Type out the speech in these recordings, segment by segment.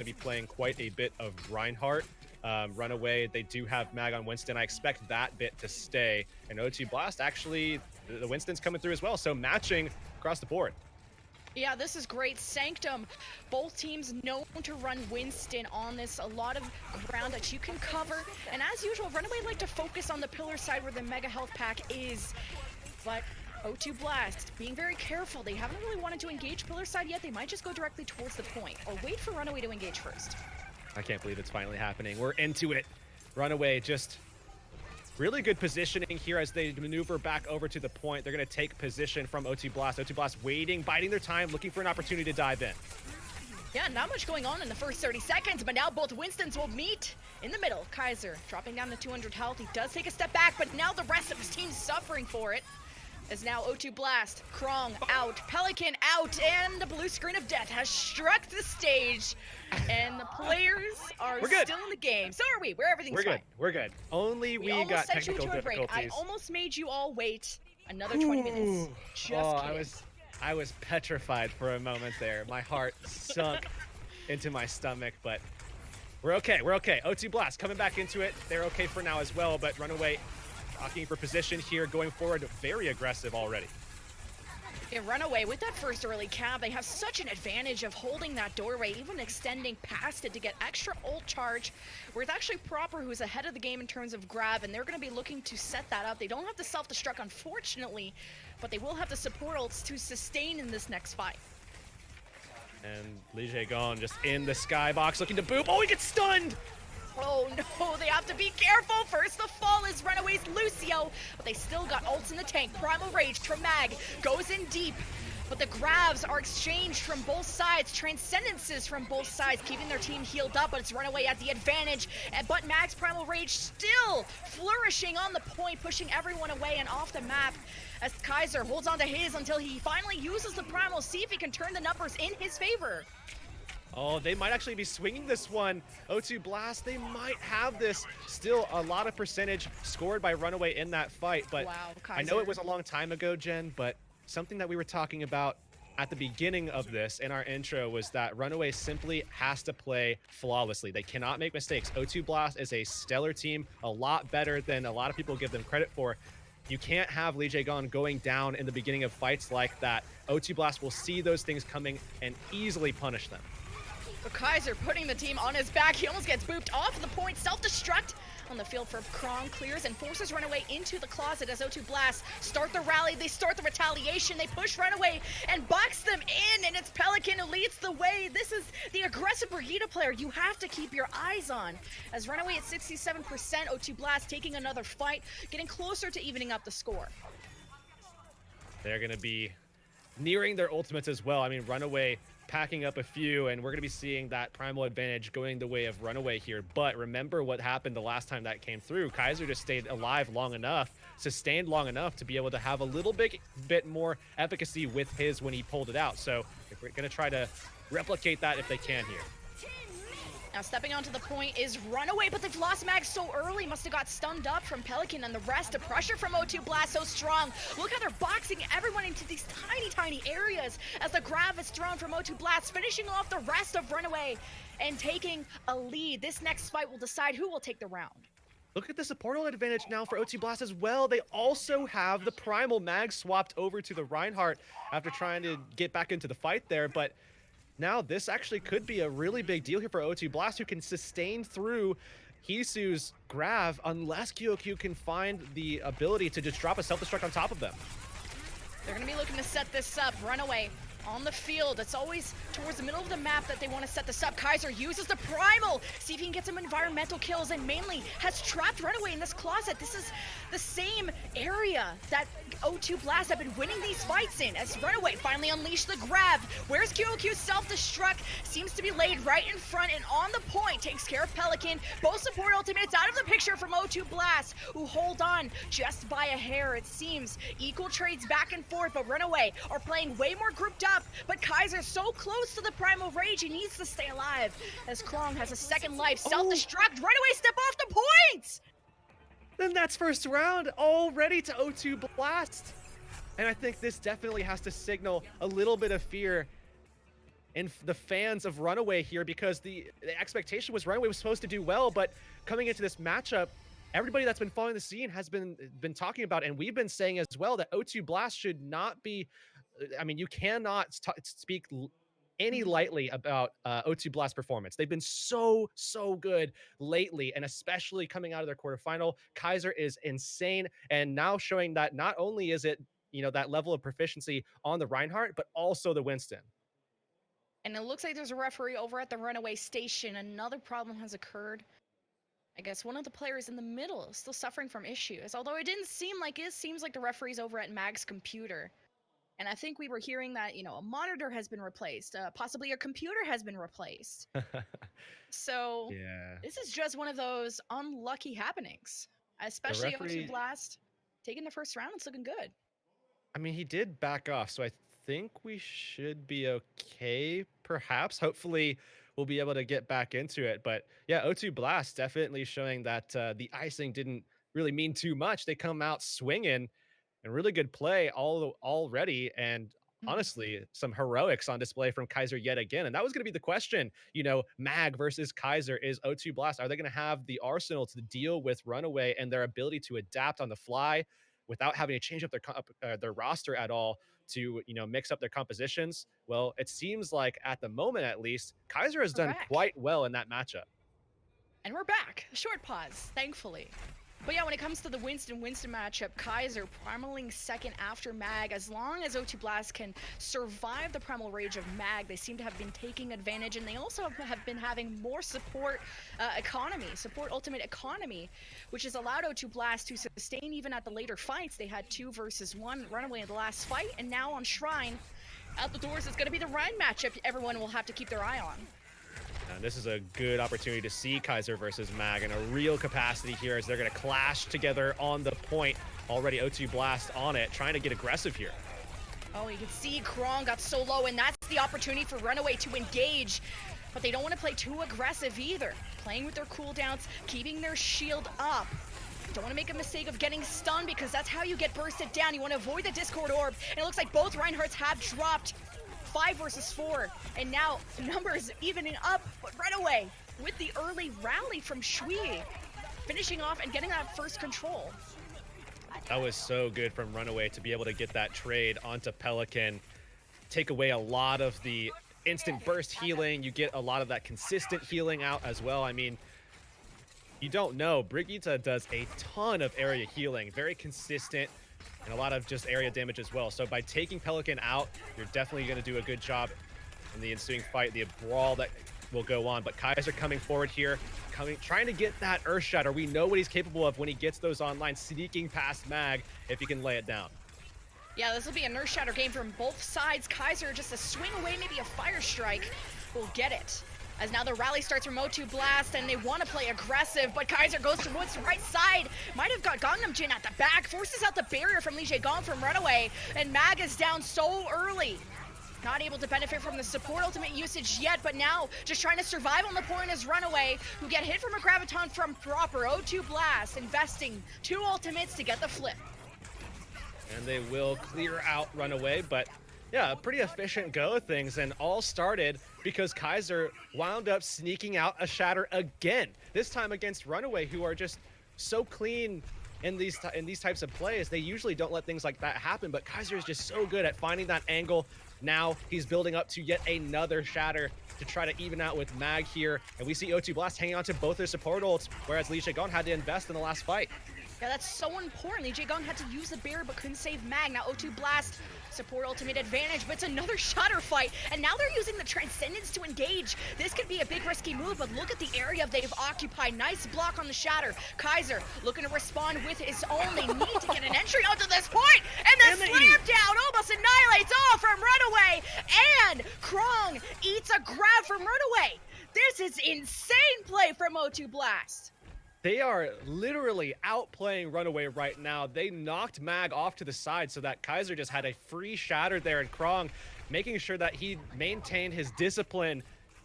to be playing quite a bit of Reinhardt. RunAway, they do have Mag on Winston. I expect that bit to stay. And O2 Blast, actually, the Winston's coming through as well. So matching across the board. Yeah, this is great. Sanctum, both teams known to run Winston on this. A lot of ground that you can cover. And as usual, RunAway like to focus on the pillar side where the Mega Health Pack is. But O2 Blast, being very careful. They haven't really wanted to engage pillar side yet. They might just go directly towards the point or wait for RunAway to engage first. I can't believe it's finally happening. We're into it. RunAway just really good positioning here as they maneuver back over to the point. They're going to take position from O2 Blast. O2 Blast waiting, biding their time, looking for an opportunity to dive in. Yeah, not much going on in the first 30 seconds, but now both Winstons will meet in the middle. Kaiser dropping down to 200 health. He does take a step back, but now the rest of his team's suffering for it. As now O2 Blast, Krong out, Pelican out, and the blue screen of death has struck the stage. And the players are still in the game. So are we. Everything's fine. We're good. Only we got technical difficulties. I almost made you all wait another 20 minutes. Just kidding. I was petrified for a moment there. My heart sunk into my stomach, but we're okay. We're okay. O2 Blast coming back into it. They're okay for now as well, but RunAway talking for position here, going forward, very aggressive already. Yeah, RunAway with that first early cab, they have such an advantage of holding that doorway, even extending past it to get extra ult charge, where it's actually Proper who's ahead of the game in terms of grab, and they're going to be looking to set that up. They don't have the self-destruct, unfortunately, but they will have the support ults to sustain in this next fight. And LEGDAY gone just in the skybox, looking to boop. Oh, he gets stunned! Oh no, they have to be careful. First the fall is RunAway's Lucio, but they still got ults in the tank. Primal Rage from Mag goes in deep, but the grabs are exchanged from both sides. Transcendences from both sides, keeping their team healed up, but it's RunAway at the advantage. But Mag's Primal Rage still flourishing on the point, pushing everyone away and off the map as Kaiser holds on to his until he finally uses the Primal, see if he can turn the numbers in his favor. Oh, they might actually be swinging this one. O2 Blast, they might have this. Still a lot of percentage scored by RunAway in that fight, but wow, I know it was a long time ago, Jen, but something that we were talking about at the beginning of this in our intro was that RunAway simply has to play flawlessly. They cannot make mistakes. O2 Blast is a stellar team, a lot better than a lot of people give them credit for. You can't have LEGDAY going down in the beginning of fights like that. O2 Blast will see those things coming and easily punish them. But Kaiser putting the team on his back. He almost gets booped off the point. Self-destruct on the field for Krong, clears and forces RunAway into the closet as O2 Blast start the rally. They start the retaliation. They push RunAway and box them in, and it's Pelican who leads the way. This is the aggressive Brigitte player you have to keep your eyes on. As RunAway at 67%, O2 Blast taking another fight, getting closer to evening up the score. They're going to be nearing their ultimates as well. I mean, RunAway packing up a few, and we're going to be seeing that primal advantage going the way of RunAway here. But remember what happened the last time that came through. Kaiser just stayed alive long enough, sustained long enough to be able to have a little bit more efficacy with his when he pulled it out. So if we're going to try to replicate that if they can here. Now stepping onto the point is RunAway, but they've lost Mag so early. Must have got stunned up from Pelican and the rest. The pressure from O2 Blast so strong. Look how they're boxing everyone into these tiny areas as the grab is thrown from O2 Blast, finishing off the rest of RunAway and taking a lead. This next fight will decide who will take the round. Look at the support advantage now for O2 Blast as well. They also have the Primal Mag swapped over to the Reinhardt after trying to get back into the fight there, but now this actually could be a really big deal here for O2 Blast, who can sustain through Hisu's grab unless QOQ can find the ability to just drop a self-destruct on top of them. They're going to be looking to set this up. RunAway on the field. It's always towards the middle of the map that they want to set this up. Kaiser uses the Primal. See if he can get some environmental kills, and mainly has trapped RunAway in this closet. This is the same area that O2 Blast have been winning these fights in, as RunAway finally unleashed the grab. Where's QOQ's self-destruct? Seems to be laid right in front and on the point. Takes care of Pelican. Both support ultimates out of the picture from O2 Blast, who hold on just by a hair. It seems equal trades back and forth, but RunAway are playing way more grouped up. But Kaiser's so close to the Primal Rage, he needs to stay alive. As Krong has a second life. Self-destruct. RunAway step off the point! Then that's first round already to O2 Blast. And I think this definitely has to signal a little bit of fear in the fans of RunAway here, because the expectation was RunAway was supposed to do well, but coming into this matchup, everybody that's been following the scene has been talking about, and we've been saying as well, that O2 Blast should not be. I mean, you cannot speak any Mhm. lightly about O2 Blast performance. They've been so good lately, and especially coming out of their quarterfinal. Kaiser is insane, and now showing that not only is it, you know, that level of proficiency on the Reinhardt, but also the Winston. And it looks like there's a referee over at the RunAway station. Another problem has occurred. I guess one of the players in the middle is still suffering from issues. Although it didn't seem like it, seems like the referee's over at Mag's computer. And I think we were hearing that, you know, a monitor has been replaced, possibly a computer has been replaced. So Yeah. this is just one of those unlucky happenings, The especially O2 referee, Blast taking the first round. It's looking good. I mean, he did back off, so I think we should be okay, perhaps. Hopefully, we'll be able to get back into it. But yeah, O2 Blast definitely showing that the icing didn't really mean too much. They come out swinging, and really good play already. And Mhm. honestly, some heroics on display from Kaiser yet again. And that was going to be the question, you know, Mag versus Kaiser. Is O2 Blast, are they going to have the arsenal to deal with RunAway and their ability to adapt on the fly without having to change up their roster at all to, you know, mix up their compositions? Well, it seems like at the moment, at least, Kaiser has We're done back. quite well in that matchup. And we're back. A short pause, thankfully. But yeah, when it comes to the Winston matchup, Kaiser primaling second after Mag. As long as O2 Blast can survive the primal rage of Mag, they seem to have been taking advantage, and they also have been having more support ultimate economy, which has allowed O2 Blast to sustain even at the later fights. They had 2 versus 1 RunAway in the last fight, and now on Shrine, out the doors, it's going to be the Rhine matchup everyone will have to keep their eye on. And this is a good opportunity to see Kaiser versus Mag in a real capacity here, as they're going to clash together on the point. Already O2 Blast on it, trying to get aggressive here. Oh, you can see Krong got so low, and that's the opportunity for RunAway to engage. But they don't want to play too aggressive either. Playing with their cooldowns, keeping their shield up. Don't want to make a mistake of getting stunned, because that's how you get bursted down. You want to avoid the Discord Orb, and it looks like both Reinhardts have dropped. 5 versus 4, and now numbers evening up, but RunAway with the early rally from Shui, finishing off and getting that first control. That was so good from RunAway to be able to get that trade onto Pelican, take away a lot of the instant burst healing. You get a lot of that consistent healing out as well. I mean, you don't know, Brigitte does a ton of area healing, very consistent, and a lot of just area damage as well. So by taking Pelican out, you're definitely going to do a good job in the ensuing fight, the brawl that will go on. But Kaiser coming forward here, trying to get that Earth Shatter. We know what he's capable of when he gets those online, sneaking past Mag if he can lay it down. Yeah, this will be a Earth Shatter game from both sides. Kaiser just a swing away, maybe a Fire Strike will get it. As now the rally starts from O2 Blast, and they want to play aggressive, but Kaiser goes towards the right side. Might have got Gangnam Jin at the back, forces out the barrier from LeGdaY from RunAway, and Mag is down so early. Not able to benefit from the support ultimate usage yet, but now just trying to survive on the point is RunAway, who get hit from a Graviton from proper O2 Blast, investing 2 ultimates to get the flip. And they will clear out RunAway, but yeah, a pretty efficient go of things, and all started because Kaiser wound up sneaking out a Shatter again. This time against RunAway, who are just so clean in these types of plays. They usually don't let things like that happen, but Kaiser is just so good at finding that angle. Now he's building up to yet another Shatter to try to even out with Mag here, and we see O2 Blast hanging on to both their support ults, whereas LeGdaY had to invest in the last fight. Yeah, that's so important. LeGdaY had to use the barrier but couldn't save Mag. Now O2 Blast, support ultimate advantage, but it's another Shatter fight. And now they're using the Transcendence to engage. This could be a big risky move, but look at the area they've occupied. Nice block on the Shatter. Kaiser looking to respond with his own. They need to get an entry onto this point. And the slam down almost annihilates all from RunAway. And Krong eats a grab from RunAway. This is insane play from O2 Blast. They are literally outplaying RunAway right now. They knocked Mag off to the side so that Kaiser just had a free Shatter there, and Krong making sure that he maintained his discipline,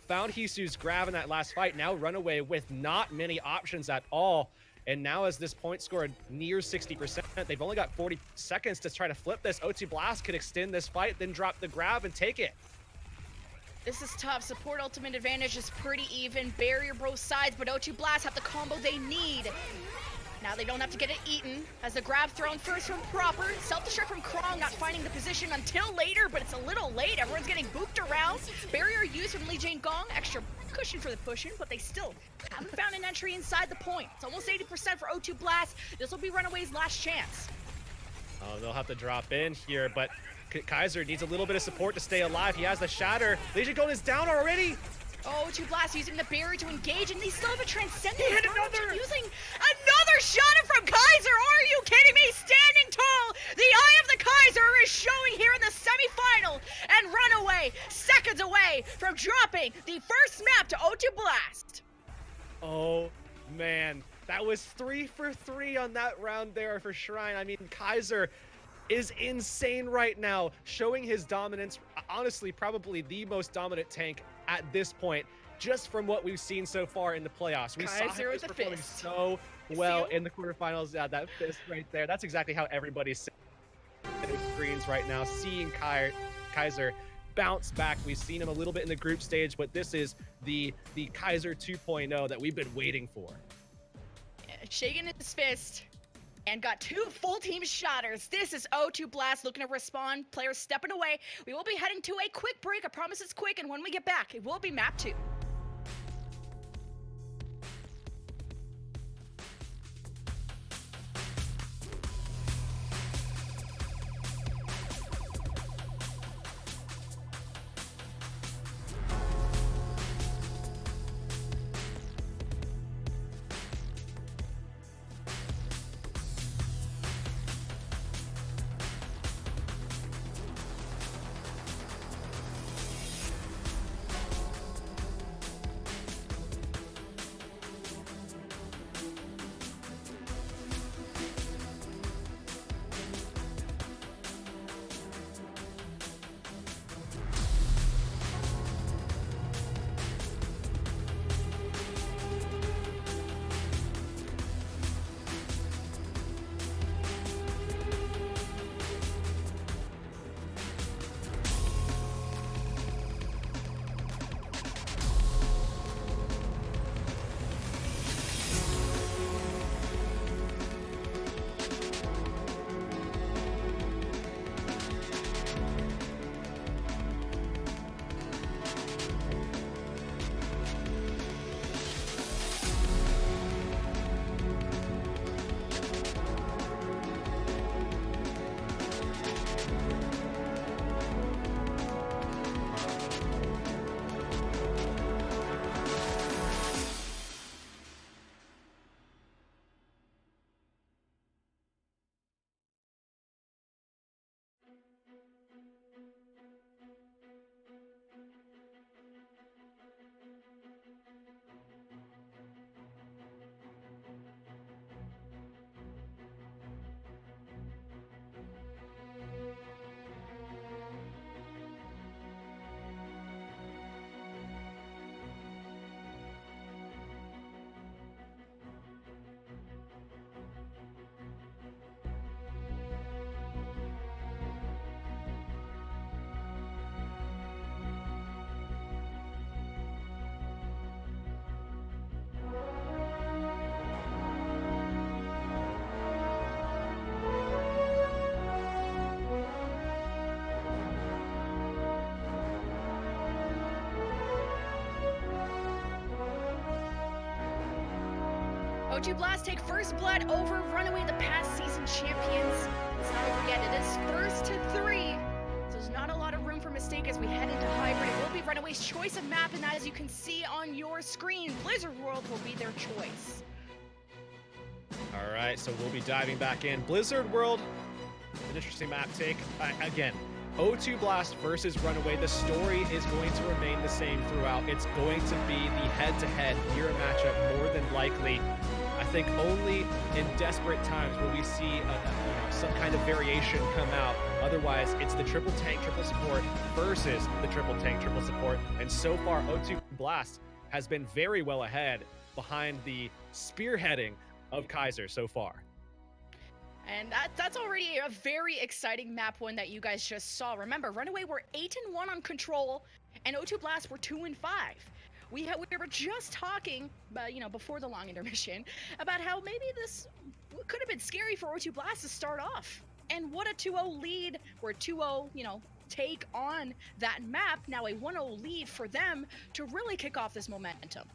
found Hisu's grab in that last fight. Now RunAway with not many options at all. And now as this point score nears 60%, they've only got 40 seconds to try to flip this. O2 Blast could extend this fight, then drop the grab and take it. This is tough. Support ultimate advantage is pretty even. Barrier both sides, but O2 Blast have the combo they need. Now they don't have to get it eaten. As the grab thrown first from Proper. Self-destruct from Krong, not finding the position until later, but it's a little late. Everyone's getting booped around. Barrier used from Lee Jane Gong. Extra cushion for the push-in, but they still haven't found an entry inside the point. It's almost 80% for O2 Blast. This will be Runaway's last chance. Oh, they'll have to drop in here, but Kaiser needs a little bit of support to stay alive. He has the shatter. Legion Gong is down already. Oh, O2 Blast using the barrier to engage, and they still have a transcendent. He hit another! Using another shot from Kaiser. Are you kidding me? Standing tall. The eye of the Kaiser is showing here in the semifinal, and Runaway seconds away from dropping the first map to O2 Blast. Oh, man. That was 3 for 3 on that round there for Shrine. I mean, Kaiser is insane right now, showing his dominance. Honestly, probably the most dominant tank at this point, just from what we've seen so far in the playoffs. We saw him performing so well in the quarterfinals. Yeah, that fist right there. That's exactly how everybody's at their screens right now, seeing Kaiser bounce back. We've seen him a little bit in the group stage, but this is the Kaiser 2.0 that we've been waiting for. Shaking his fist and got 2 full team shatters. This is O2 Blast looking to respond. Players stepping away. We will be heading to a quick break. I promise it's quick, and when we get back, it will be map 2. O2 Blast take first blood over Runaway, the past season champions. It's not over yet. It is first to 3. So there's not a lot of room for mistake as we head into hybrid. It will be Runaway's choice of map, and as you can see on your screen, Blizzard World will be their choice. All right, so we'll be diving back in. Blizzard World, an interesting map take. Again, O2 Blast versus Runaway. The story is going to remain the same throughout. It's going to be the head-to-head mirror matchup more than likely. I think only in desperate times will we see some kind of variation come out. Otherwise, it's the triple tank, triple support versus the triple tank, triple support. And so far, O2 Blast has been very well ahead behind the spearheading of Kaiser so far. And that's already a very exciting map one that you guys just saw. Remember, Runaway were 8-1 on Control, and O2 Blast were 2-5. We were just talking, before the long intermission, about how maybe this could have been scary for O2 Blast to start off. And what a 2-0 lead, or 2-0, take on that map. Now a 1-0 lead for them to really kick off this momentum.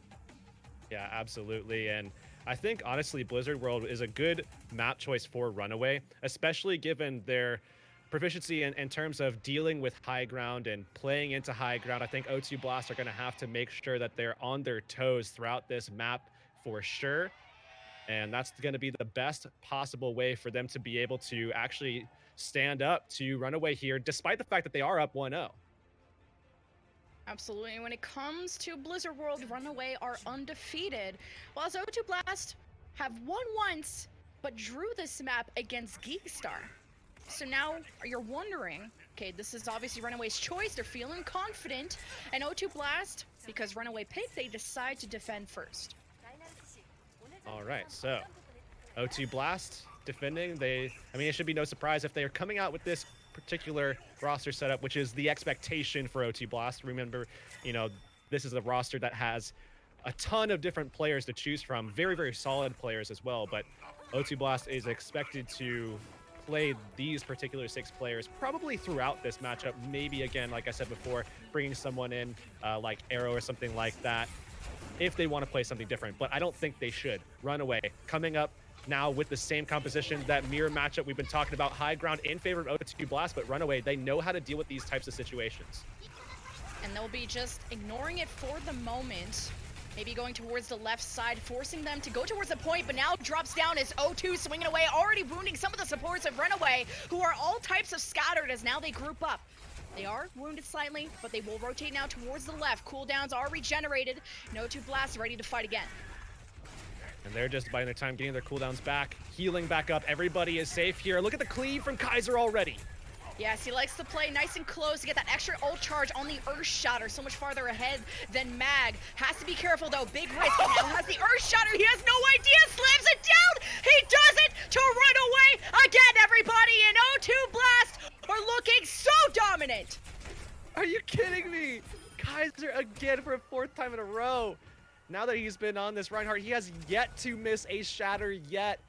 Yeah, absolutely. And I think, honestly, Blizzard World is a good map choice for RunAway, especially given their proficiency in terms of dealing with high ground and playing into high ground. I think O2 Blast are going to have to make sure that they're on their toes throughout this map for sure. And that's going to be the best possible way for them to be able to actually stand up to RunAway here, despite the fact that they are up 1-0. Absolutely. When it comes to Blizzard World, RunAway are undefeated, while O2 Blast have won once, but drew this map against Geekstar. So now you're wondering, okay, this is obviously RunAway's choice. They're feeling confident, and O2 Blast, because RunAway picked, they decide to defend first. All right, so O2 Blast defending. It should be no surprise if they are coming out with this particular roster setup, which is the expectation for O2 Blast. Remember, this is a roster that has a ton of different players to choose from, very, very solid players as well, but O2 Blast is expected to play these particular 6 players probably throughout this matchup. Maybe, again, like I said before, bringing someone in like Arrow or something like that if they want to play something different, but I don't think they should. RunAway coming up now with the same composition, that mirror matchup we've been talking about, high ground in favor of O2 Blast, but RunAway, they know how to deal with these types of situations. And they'll be just ignoring it for the moment. Maybe going towards the left side, forcing them to go towards the point, but now drops down as O2 swinging away, already wounding some of the supports of RunAway, who are all types of scattered as now they group up. They are wounded slightly, but they will rotate now towards the left. Cooldowns are regenerated, and O2 Blast ready to fight again. And they're just buying their time, getting their cooldowns back, healing back up. Everybody is safe here. Look at the cleave from Kaiser already. Yes, he likes to play nice and close to get that extra ult charge on the Earth Shatter, so much farther ahead than Mag. Has to be careful though, big risk. He now has the Earth Shatter, he has no idea, slams it down! He does it to RunAway again, everybody, and O2 Blast are looking so dominant! Are you kidding me? Kaiser again for a 4th time in a row. Now that he's been on this Reinhardt, he has yet to miss a shatter yet.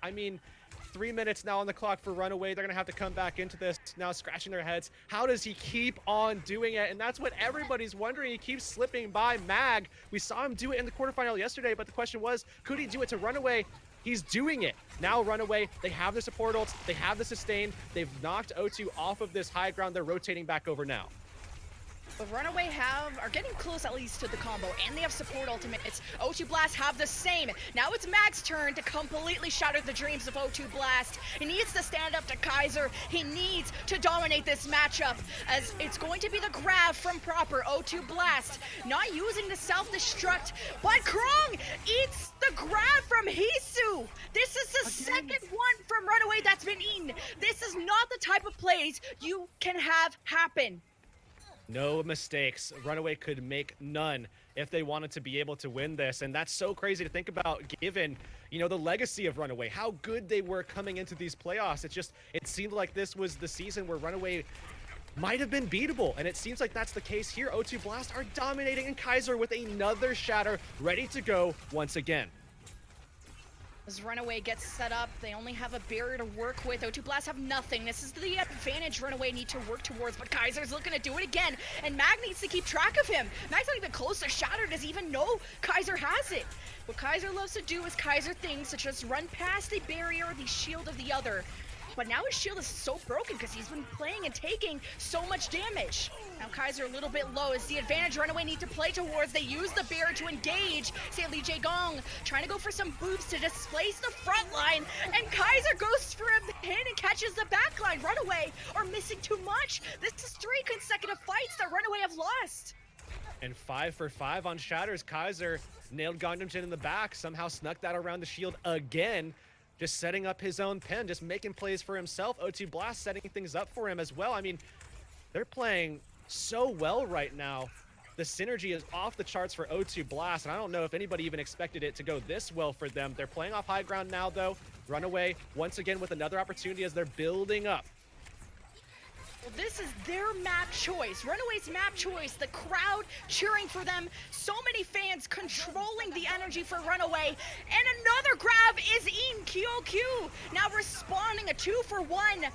3 minutes now on the clock for RunAway. They're gonna have to come back into this now, scratching their heads. How does he keep on doing it? And that's what everybody's wondering. He keeps slipping by Mag. We saw him do it in the quarterfinal yesterday, but the question was, could he do it to RunAway? He's doing it. Now RunAway, they have the support ults, they have the sustain, they've knocked O2 off of this high ground. They're rotating back over now. But RunAway are getting close at least to the combo, and they have support ultimates. O2 Blast have the same. Now it's Mag's turn to completely shatter the dreams of O2 Blast. He needs to stand up to Kaiser. He needs to dominate this matchup, as it's going to be the grab from proper O2 Blast. Not using the self-destruct, but Krong eats the grab from Hisu. This is the second one from RunAway that's been eaten. This is not the type of plays you can have happen. No mistakes. RunAway could make none if they wanted to be able to win this. And that's so crazy to think about, given, the legacy of RunAway, how good they were coming into these playoffs. It seemed like this was the season where RunAway might have been beatable. And it seems like that's the case here. O2 Blast are dominating, and Kaiser with another shatter ready to go once again. As RunAway gets set up, they only have a barrier to work with. O2 Blast have nothing. This is the advantage RunAway need to work towards, but Kaiser's looking to do it again, and Mag needs to keep track of him. Mag's not even close to Shatter, doesn't even know Kaiser has it. What Kaiser loves to do is Kaiser things, such as run past the barrier or the shield of the other. But now his shield is so broken because he's been playing and taking so much damage. Now Kaiser a little bit low is the advantage RunAway need to play towards. They use the barrier to engage. Say LeGDAY Gong trying to go for some boosts to displace the front line, and Kaiser goes for a pin and catches the back line. RunAway are missing too much. This is 3 consecutive fights that RunAway have lost. And 5 for 5 on shatters. Kaiser nailed Gundam Jin in the back, somehow snuck that around the shield again. Just setting up his own pin, just making plays for himself. O2 Blast setting things up for him as well. They're playing so well right now. The synergy is off the charts for O2 Blast, and I don't know if anybody even expected it to go this well for them. They're playing off high ground now, though. RunAway, once again, with another opportunity as they're building up. Well, this is their map choice, Runaway's map choice, the crowd cheering for them, so many fans controlling the energy for Runaway, and another grab is in QOQ, now responding a 2-for-1,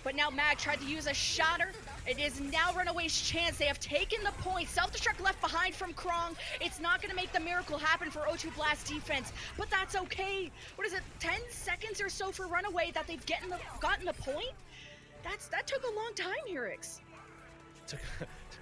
but now Mag tried to use a shatter. It is now Runaway's chance. They have taken the point. Self-destruct left behind from Krong. It's not going to make the miracle happen for O2 Blast defense, but that's okay. What is it, 10 seconds or so for Runaway that they've gotten the point? That took a long time, Heurix. Took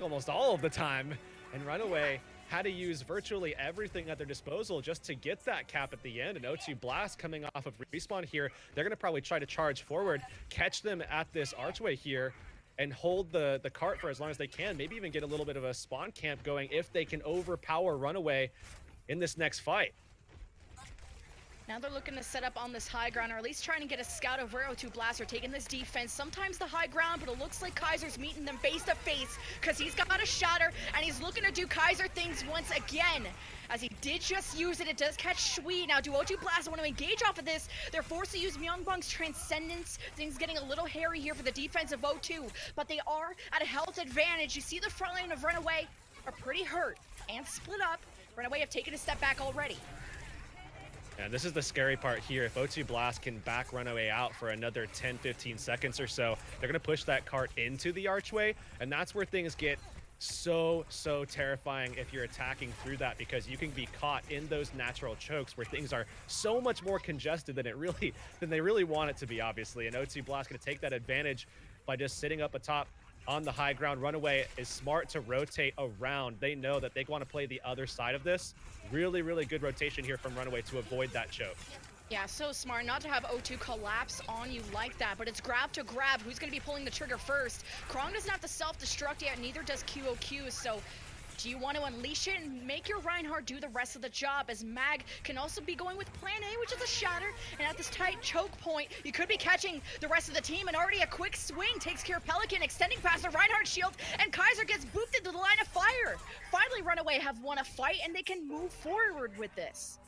almost all of the time, and Runaway had to use virtually everything at their disposal just to get that cap at the end. And O2 Blast coming off of respawn here, they're going to probably try to charge forward, catch them at this archway here, and hold the cart for as long as they can. Maybe even get a little bit of a spawn camp going if they can overpower Runaway in this next fight. Now they're looking to set up on this high ground, or at least trying to get a scout of where O2 Blast are taking this defense. Sometimes the high ground, but it looks like Kaiser's meeting them face to face because he's got a shatter, and he's looking to do Kaiser things once again. As he did just use it, it does catch Shui. Now do O2 Blast want to engage off of this? They're forced to use Myungbong's Transcendence. Things getting a little hairy here for the defense of O2, but they are at a health advantage. You see the front line of Runaway are pretty hurt and split up. Runaway have taken a step back already. And this is the scary part here. If O2 Blast can back Runaway out for another 10-15 seconds or so, they're going to push that cart into the archway, and that's where things get so terrifying if you're attacking through that, because you can be caught in those natural chokes where things are so much more congested than they really want it to be, obviously. And O2 Blast going to take that advantage by just sitting up atop on the high ground. Runaway is smart to rotate around. They know that they want to play the other side of this. Really good rotation here from Runaway to avoid that choke. Yeah, so smart not to have O2 collapse on you like that, but it's grab to grab. Who's going to be pulling the trigger first? Krong doesn't have to self-destruct yet, neither does QOQ, so do you want to unleash it and make your Reinhardt do the rest of the job, as Mag can also be going with plan A, which is a shatter, and at this tight choke point, you could be catching the rest of the team, and already a quick swing takes care of Pelican, extending past the Reinhardt shield, and Kaiser gets booped into the line of fire. Finally, Runaway have won a fight, and they can move forward with this.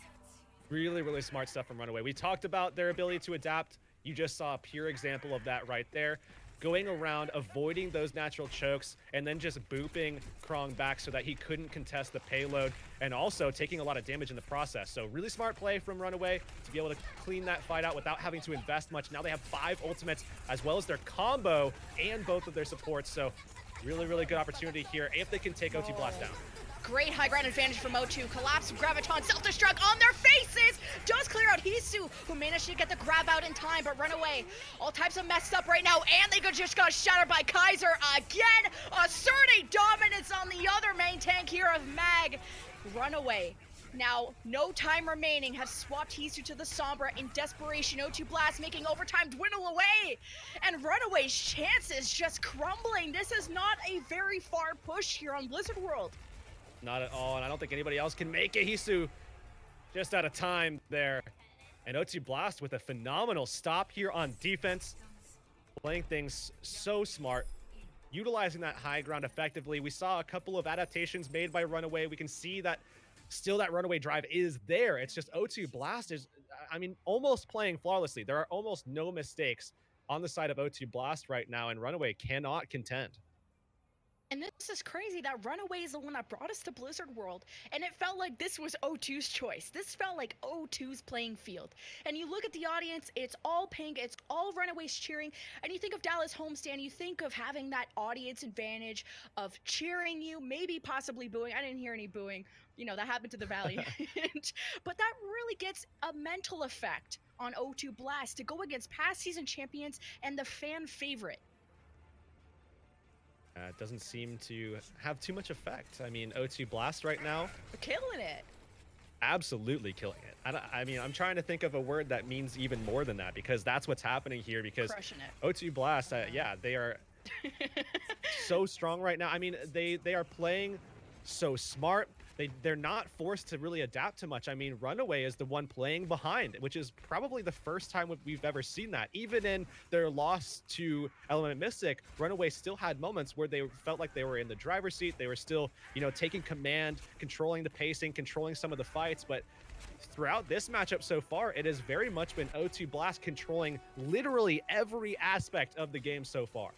Really smart stuff from Runaway. We talked about their ability to adapt. You just saw a pure example of that right there. Going around, avoiding those natural chokes, and then just booping Krong back so that he couldn't contest the payload, and also taking a lot of damage in the process. So really smart play from Runaway to be able to clean that fight out without having to invest much. Now they have 5 ultimates, as well as their combo and both of their supports. So really good opportunity here if they can take O2 Blast down. Great high ground advantage from O2. Collapse, Graviton, self-destruct on their faces! Does clear out Hisu, who managed to get the grab out in time, but Runaway all types of messed up right now, and they just got shattered by Kaiser again! Asserting dominance on the other main tank here of Mag. Runaway, now no time remaining, have swapped Hisu to the Sombra in desperation. O2 Blast making overtime dwindle away, and Runaway's chances just crumbling. This is not a very far push here on Blizzard World. Not at all, and I don't think anybody else can make it. Hisu just out of time there. And O2 Blast with a phenomenal stop here on defense. Playing things so smart, utilizing that high ground effectively. We saw a couple of adaptations made by Runaway. We can see that still that Runaway drive is there. It's just O2 Blast is, I mean, almost playing flawlessly. There are almost no mistakes on the side of O2 Blast right now, and Runaway cannot contend. And this is crazy that Runaway is the one that brought us to Blizzard World, and it felt like this was O2's choice. This felt like O2's playing field. And you look at the audience, it's all pink, it's all Runaways cheering, and you think of Dallas homestand, you think of having that audience advantage of cheering you, maybe possibly booing. I didn't hear any booing. You know, that happened to the Valiant. But that really gets a mental effect on O2 Blast to go against past season champions and the fan favorite. It doesn't seem to have too much effect. I mean, O2 Blast right now, we're killing it. Absolutely killing it. I mean, I'm trying to think of a word that means even more than that, because that's what's happening here. Because crushing it. O2 Blast, yeah, they are so strong right now. I mean, they are playing so smart. They're not forced to really adapt to much. I mean, Runaway is the one playing behind, which is probably the first time we've ever seen that. Even in their loss to Element Mystic, Runaway still had moments where they felt like they were in the driver's seat. They were still, you know, taking command, controlling the pacing, controlling some of the fights. But throughout this matchup so far, it has very much been O2 Blast controlling literally every aspect of the game so far.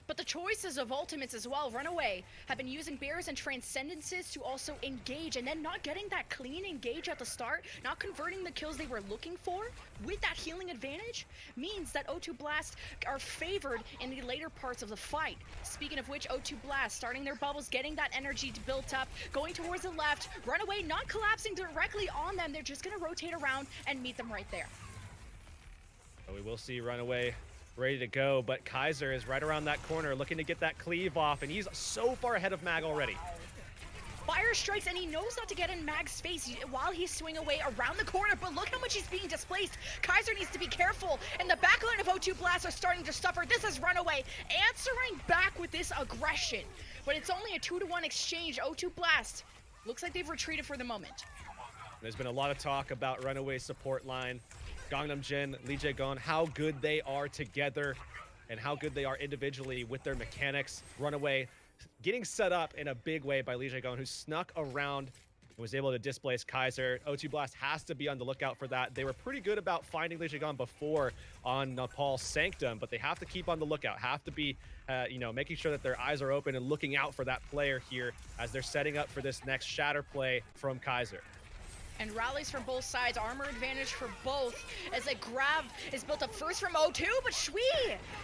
But the choices of ultimates as well, RunAway have been using Bears and Transcendences to also engage, and then not getting that clean engage at the start, not converting the kills they were looking for with that healing advantage, means that O2 Blast are favored in the later parts of the fight. Speaking of which, O2 Blast starting their bubbles, getting that energy built up, going towards the left, RunAway not collapsing directly on them, they're just gonna rotate around and meet them right there. We will see RunAway ready to go, but Kaiser is right around that corner looking to get that cleave off, and he's so far ahead of Mag already. Fire strikes, and he knows not to get in Mag's face while he's swinging away around the corner, but look how much he's being displaced. Kaiser needs to be careful, and the backline of O2 Blast are starting to suffer. This is RunAway answering back with this aggression, but it's only a 2-to-1 exchange. O2 Blast looks like they've retreated for the moment. There's been a lot of talk about RunAway's support line. Gangnam Jin, LEGDAY, how good they are together and how good they are individually with their mechanics. RunAway getting set up in a big way by LEGDAY, who snuck around and was able to displace Kaiser. O2 Blast has to be on the lookout for that. They were pretty good about finding LEGDAY before on Nepal's Sanctum, but they have to keep on the lookout, have to be making sure that their eyes are open and looking out for that player here as they're setting up for this next shatter play from Kaiser. And rallies from both sides, armor advantage for both, as a grab is built up first from O2, but Shui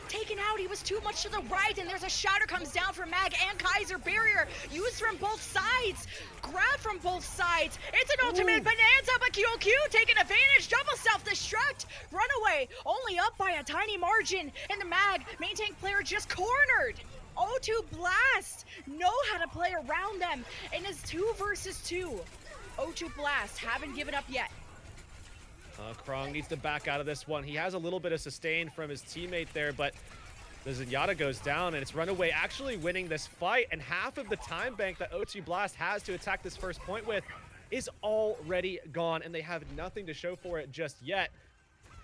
taken out. He was too much to the right, and there's a shatter comes down from Mag and Kaiser. Barrier used from both sides, grab from both sides. It's an ultimate bonanza, but QQ taking advantage, double self-destruct. RunAway only up by a tiny margin, and the Mag maintain player just cornered. O2 Blast know how to play around them, and it's 2 versus 2. O2 Blast haven't given up yet. Krong needs to back out of this one. He has a little bit of sustain from his teammate there, but the Zenyatta goes down, and it's RunAway actually winning this fight, and half of the time bank that O2 Blast has to attack this first point with is already gone, and they have nothing to show for it just yet.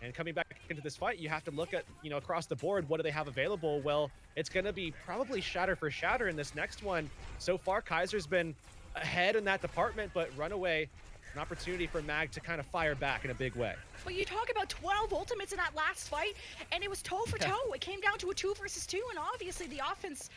And coming back into this fight, you have to look at, across the board, what do they have available? Well, it's going to be probably shatter for shatter in this next one. So far, Kaiser's been ahead in that department, but RunAway, an opportunity for Mag to kind of fire back in a big way. But you talk about 12 ultimates in that last fight, and it was toe for toe. It came down to a 2 versus 2, and obviously the offense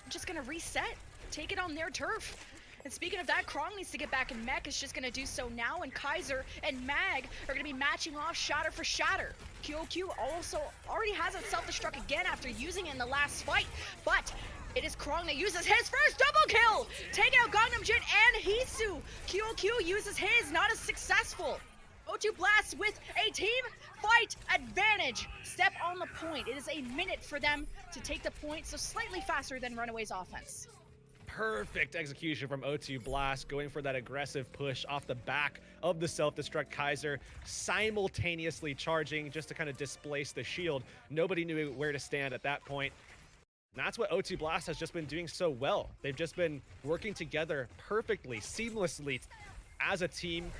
just gonna reset, take it on their turf. And speaking of that, Krong needs to get back in mech. Is just gonna do so now, and Kaiser and Mag are gonna be matching off shatter for shatter. QQ also already has it self-destruct again after using it in the last fight, but it is Krong that uses his first double kill, taking out Gangnam Jin and Hisu. QQ uses his, not as successful. O2 Blast with a team fight advantage. Step on the point. It is a minute for them to take the point, so slightly faster than RunAway's offense. Perfect execution from O2 Blast, going for that aggressive push off the back of the self-destruct Kaiser, simultaneously charging just to kind of displace the shield. Nobody knew where to stand at that point. And that's what O2 Blast has just been doing so well. They've just been working together perfectly, seamlessly as a team.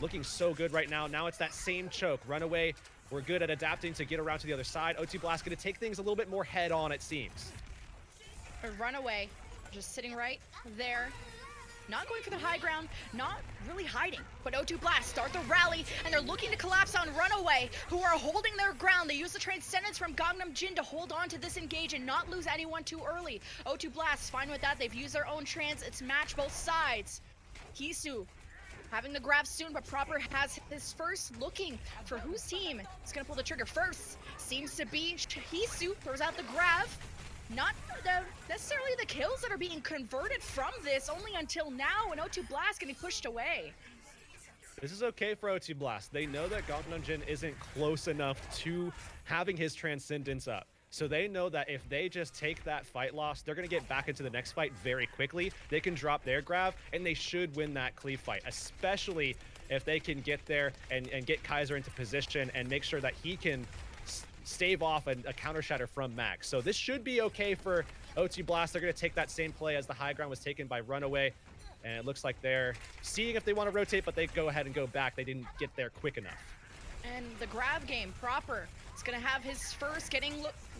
Looking so good right now. Now it's that same choke. RunAway, we're good at adapting to get around to the other side. O2 Blast going to take things a little bit more head on, it seems. RunAway just sitting right there. Not going for the high ground, not really hiding. But O2 Blast start the rally, and they're looking to collapse on RunAway, who are holding their ground. They use the Transcendence from Gangnam Jin to hold on to this engage and not lose anyone too early. O2 Blast fine with that. They've used their own trans. It's match both sides. Hisu having the grab soon, but Proper has his first, looking for whose team is going to pull the trigger first. Seems to be Hisu, throws out the grab. Not necessarily the kills that are being converted from this, only until now, and O2 Blast getting pushed away. This is okay for O2 Blast. They know that Gangnam Jin isn't close enough to having his Transcendence up. So they know that if they just take that fight loss, they're going to get back into the next fight very quickly. They can drop their grab, and they should win that cleave fight, especially if they can get there and get Kaiser into position and make sure that he can stave off a counter shatter from Mag. So this should be okay for O2 Blast. They're going to take that same play as the high ground was taken by RunAway. And it looks like they're seeing if they want to rotate, but they go ahead and go back. They didn't get there quick enough. And the grab game, Proper He's gonna have his first,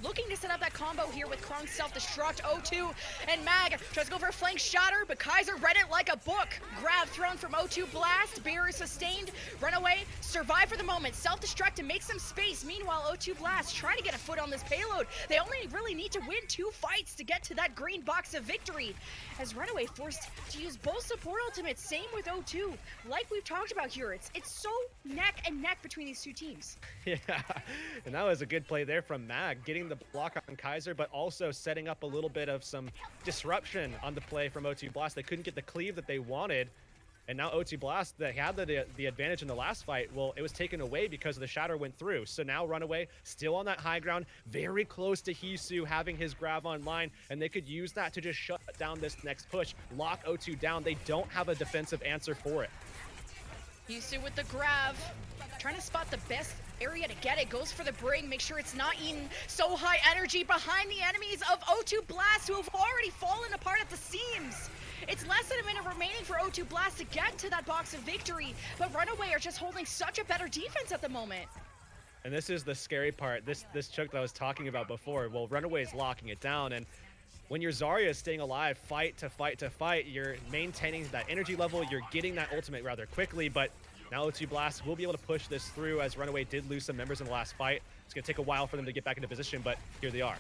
looking to set up that combo here with Krong's self-destruct. O2 and Mag tries to go for a flank shatter, but Kaiser read it like a book. Grab thrown from O2 Blast, barrier sustained. RunAway survive for the moment, self-destruct to make some space. Meanwhile, O2 Blast trying to get a foot on this payload. They only really need to win 2 fights to get to that green box of victory. As RunAway forced to use both support ultimates, same with O2. Like we've talked about here, it's so neck and neck between these two teams. Yeah, and that was a good play there from Mag, getting the block on Kaiser, but also setting up a little bit of some disruption on the play from O2 Blast. They couldn't get the cleave that they wanted, and now O2 Blast, they had the advantage in the last fight. Well, it was taken away because the shatter went through. So now RunAway still on that high ground, very close to Hisu having his grab online, and they could use that to just shut down this next push, lock O2 down. They don't have a defensive answer for it. Hisu with the grab, trying to spot the best area to get it, goes for the bring, make sure it's not eaten. So high energy behind the enemies of O2 Blast, who have already fallen apart at the seams. It's less than a minute remaining for O2 Blast to get to that box of victory, but RunAway are just holding such a better defense at the moment. And this is the scary part, this choke that I was talking about before. Well, RunAway is locking it down, and when your Zarya is staying alive, fight to fight to fight, you're maintaining that energy level, you're getting that ultimate rather quickly, but now O2 Blast will be able to push this through as RunAway did lose some members in the last fight. It's going to take a while for them to get back into position, but here they are.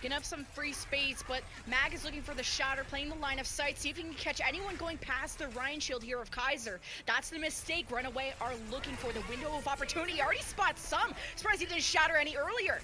Gonna have some free space, but Mag is looking for the shatter, playing the line of sight, see if he can catch anyone going past the Ryan shield here of Kaiser. That's the mistake. RunAway are looking for the window of opportunity. He already spots some. Surprised he didn't shatter any earlier.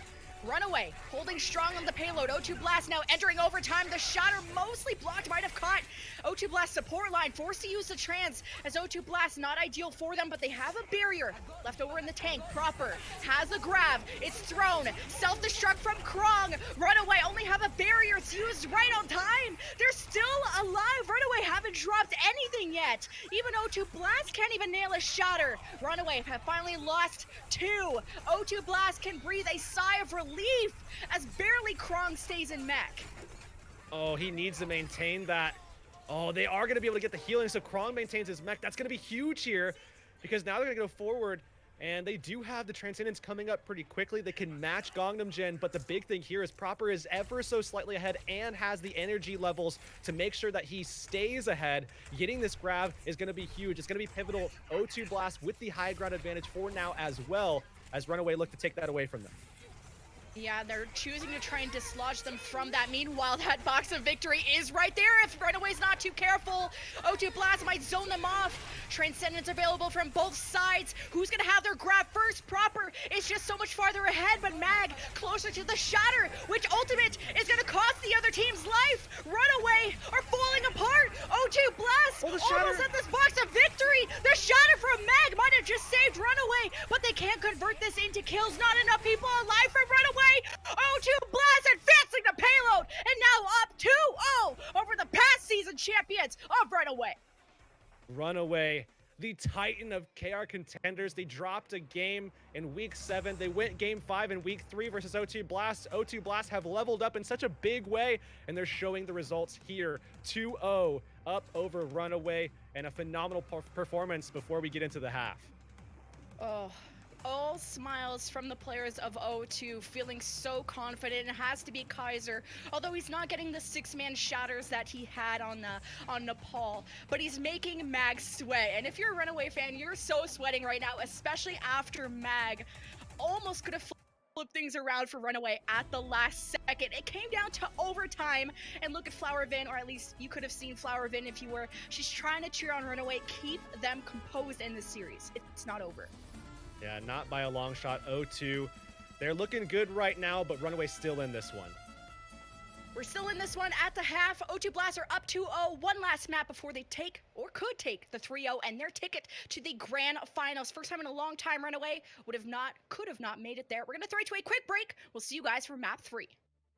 RunAway holding strong on the payload. O2 Blast now entering overtime. The shatter mostly blocked, might have caught O2 Blast support line, forced to use the trans as O2 Blast not ideal for them, but they have a barrier left over in the tank. Proper has a grab, it's thrown, self-destruct from Krong. RunAway only have a barrier, it's used right on time. They're still alive. RunAway haven't dropped anything yet. Even O2 Blast can't even nail a shatter. RunAway have finally lost 2. O2 Blast can breathe a sigh of relief as barely Krong stays in mech. Oh, he needs to maintain that. Oh, they are going to be able to get the healing, so Krong maintains his mech. That's going to be huge here because now they're going to go forward, and they do have the Transcendence coming up pretty quickly. They can match Gangnam Gen, but the big thing here is Proper is ever so slightly ahead and has the energy levels to make sure that he stays ahead. Getting this grab is going to be huge. It's going to be pivotal. O2 Blast with the high ground advantage for now as well, as RunAway look to take that away from them. Yeah, they're choosing to try and dislodge them from that. Meanwhile, that box of victory is right there if RunAway's not too careful. O2 Blast might zone them off. Transcendence available from both sides. Who's gonna have their grab first? Proper is just so much farther ahead, but Mag closer to the shatter, which ultimate is gonna cost the other team's life. RunAway are falling apart. O2 Blast almost at this box of victory. The shatter from Mag might have just saved RunAway, but they can't convert this into kills. Not enough people alive from RunAway. O2 Blast advancing the payload, and now up 2-0 over the past season champions of RunAway. RunAway, the Titan of KR Contenders. They dropped a game in week 7. They went game 5 in week 3 versus O2 Blast. O2 Blast have leveled up in such a big way, and they're showing the results here. 2-0 up over RunAway, and a phenomenal performance before we get into the half. Oh, all smiles from the players of O2, feeling so confident. It has to be Kaiser, although he's not getting the 6-man shatters that he had on Nepal, but he's making Mag sweat. And if you're a RunAway fan, you're so sweating right now, especially after Mag almost could have flipped things around for RunAway at the last second. It came down to overtime, and look at Flower Vin, or at least you could have seen Flower Vin if you were. She's trying to cheer on RunAway, keep them composed in this series. It's not over. Yeah, not by a long shot. O2, they're looking good right now, but RunAway's still in this one. We're still in this one at the half. O2 Blast are up 2-0. One last map before they take, or could take, the 3-0 and their ticket to the grand finals. First time in a long time RunAway could have not made it there. We're going to throw it to a quick break. We'll see you guys for map 3.